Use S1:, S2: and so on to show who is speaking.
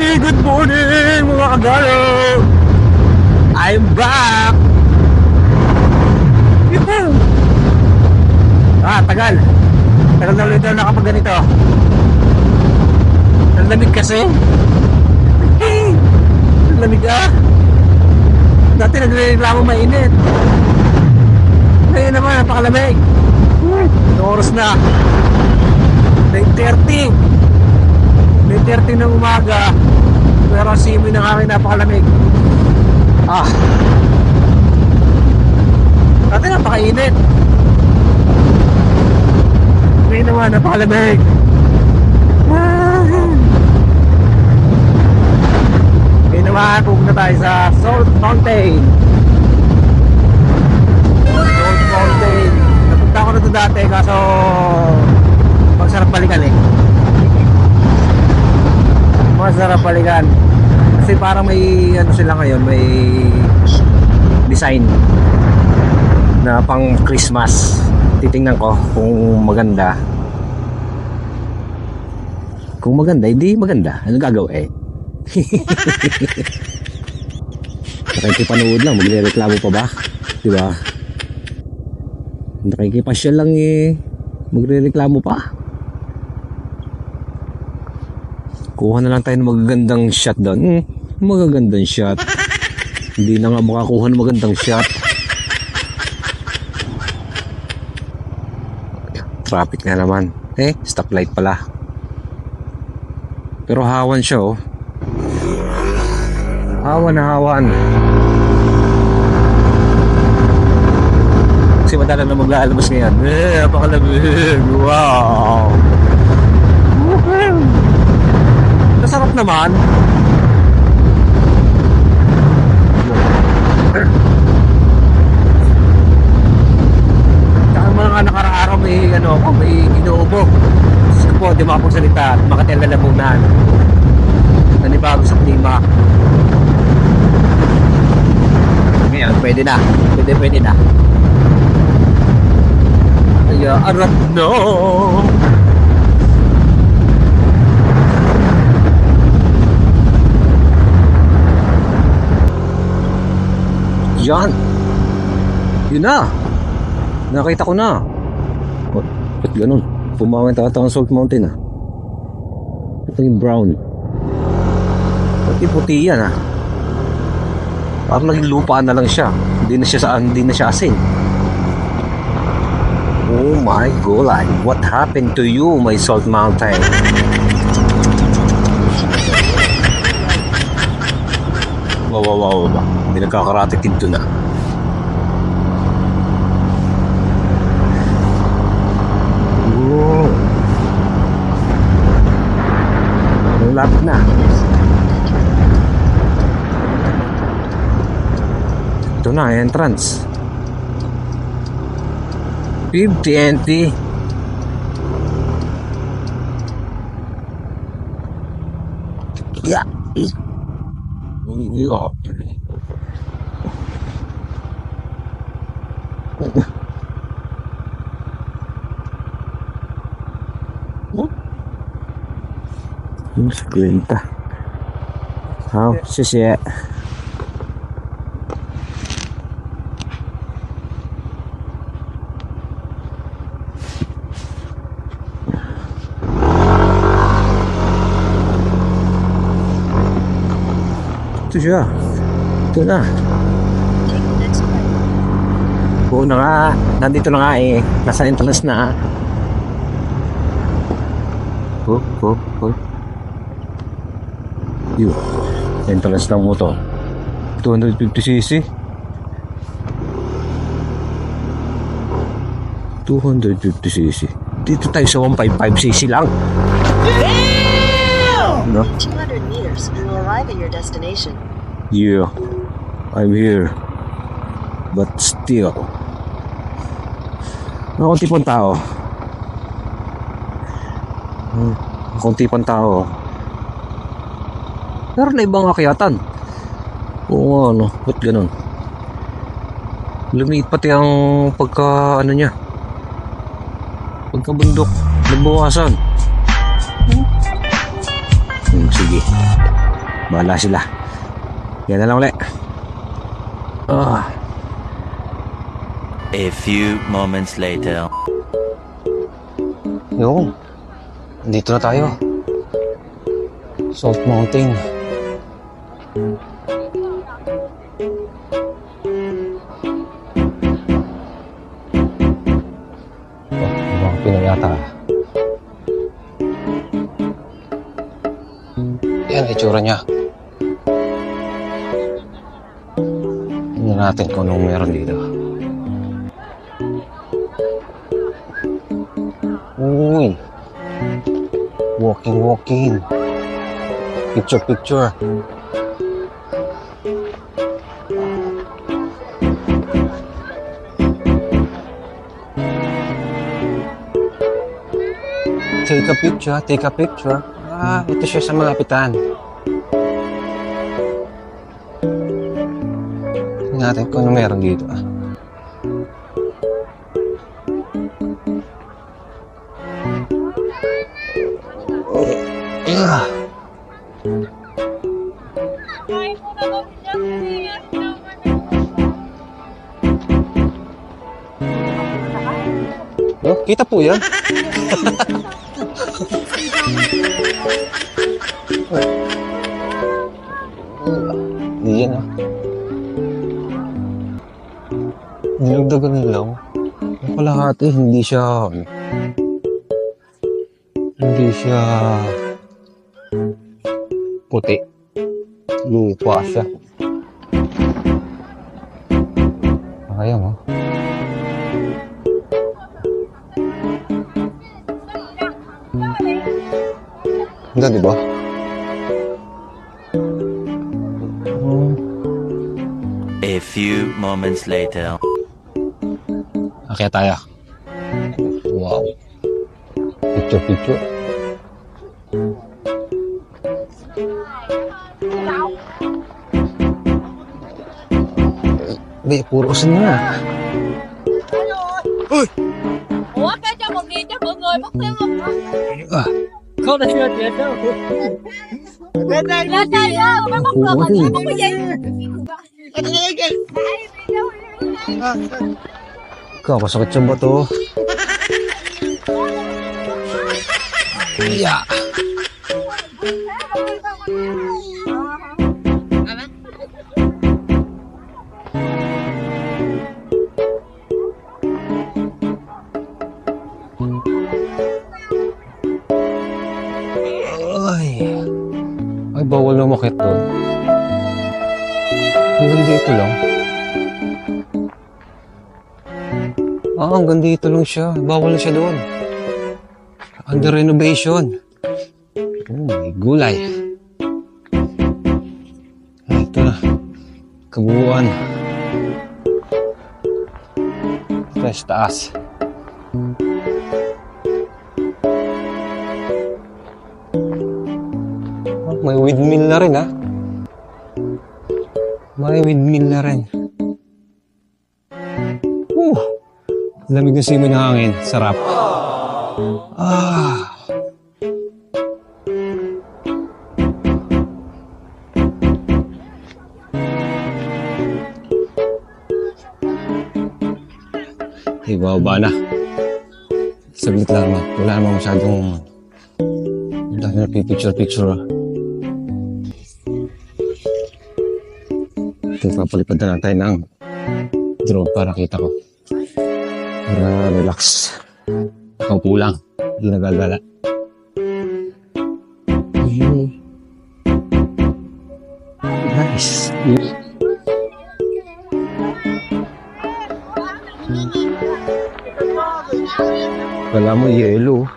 S1: Good morning mga kagalo! I'm back! Yuhu! Tagal! Tagal na ulit na nakapag ganito. Ang lamig kasi. Ang lamig Dati nagreklamo mainit. Ngayon naman, napakalamig. Anong oras na? 9:30 ng umaga. Pero ang simoy ng hangin napakalamig. Dati napakainit. Ngayon naman, napakalamig. Ngayon naman, pupunta tayo sa Salt Mountain. Salt Mountain. Napunta ako na ito dati, kaso masarap balikan Masarap balikan. Kasi parang may ano sila ngayon, may design na pang Christmas. Titingnan ko kung maganda. Kung maganda, hindi maganda. Ano gagawin? Nakikipanood lang, magre-reklamo pa ba? Diba? Nakikipasyal lang magre-reklamo pa. Kuha na lang tayo ng magagandang shot doon. Magagandang shot. Hindi na nga makakuha ng magandang shot. Traffic na naman. Stoplight pala. Pero hawan siya Hawan na hawan. Kasi madala na maglalabas ngayon. Napakalamig. Wow. Masarap naman. Tsaka mga nakaraaraw may inuubo. Gusto po, di makapagsalita at makatiyalalamunan. Nanibago sa klima. Ngayon, pwede na. Pwede na. Kaya, arat no! Yan. Yun na. Nakita ko na. Ba't ganun? Pumawin tayo ang Salt Mountain Ito yung brown. Pati puti yan Parang naging lupa na lang siya. Hindi na siya asin. Oh my God. What happened to you, my Salt Mountain? Wow. Hindi nagkakarate tinto na. Lapit na. Ito na, entrance. 50 NT. Yeah. Yung 50. Hao, 谢谢。Ito siya. Ito na. Oo na nga. Nandito na nga Nasa entrance na Yun. Entrance ng motor. 250cc. 250cc. Dito tayo sa 155cc lang.
S2: Damn! No? 200 meters and you'll arrive at your destination.
S1: Yeah. I'm here. But still. Konti pang tao. Konti pang tao. Pero na ibang akyatan. Oo nga, ba't ganun? Lumiit pati ang pagka, niya. Pagkabundok. Nagbawasan. Sige. Bahala sila. Yan na lang ulit.
S3: A few moments later.
S1: Yung, dito na tayo. Salt Mountain. Ibang Pinoy yata. Yan, itsura niya. Tingnan natin kung anong meron dito. Uy! Walking. Picture. Take a picture. Ito siya sa malapitan. Tingnan natin kung ano meron dito. Oh, kita po yan. Hindi yan ah. Nilagdagan lang. Yung kalahati, hindi siya puti. Lupa siya. Ayaw mo. Ganda, di ba?
S3: A few moments later.
S1: Kaya tayo. Wow. Picture. Be, puro usan na. Uy!
S4: Ủa cái cho một nghìn cho mọi người bắt thêm một
S5: Không là chưa chết đâu.
S4: lên đây mới bắt được mà chưa có cái gì
S1: Ikaw, masakit yung bato. Yeah. Ay, bawal na umakit doon. Hanggang dito lang. Hanggang dito lang siya. Bawal na siya doon. Under renovation. May gulay. Ito na. Kabuuan. Ito sa taas. May windmill na rin, ha? May windmill na rin. Lamig na simoy ng hangin. Sarap. Ibaba na. Saglit lang naman. Wala naman masyadong picture. Papalipad na lang tayo ng drone para kita ko. Para relax. Nakaupo lang. Hindi nagagala. Nice. Kala mo yellow.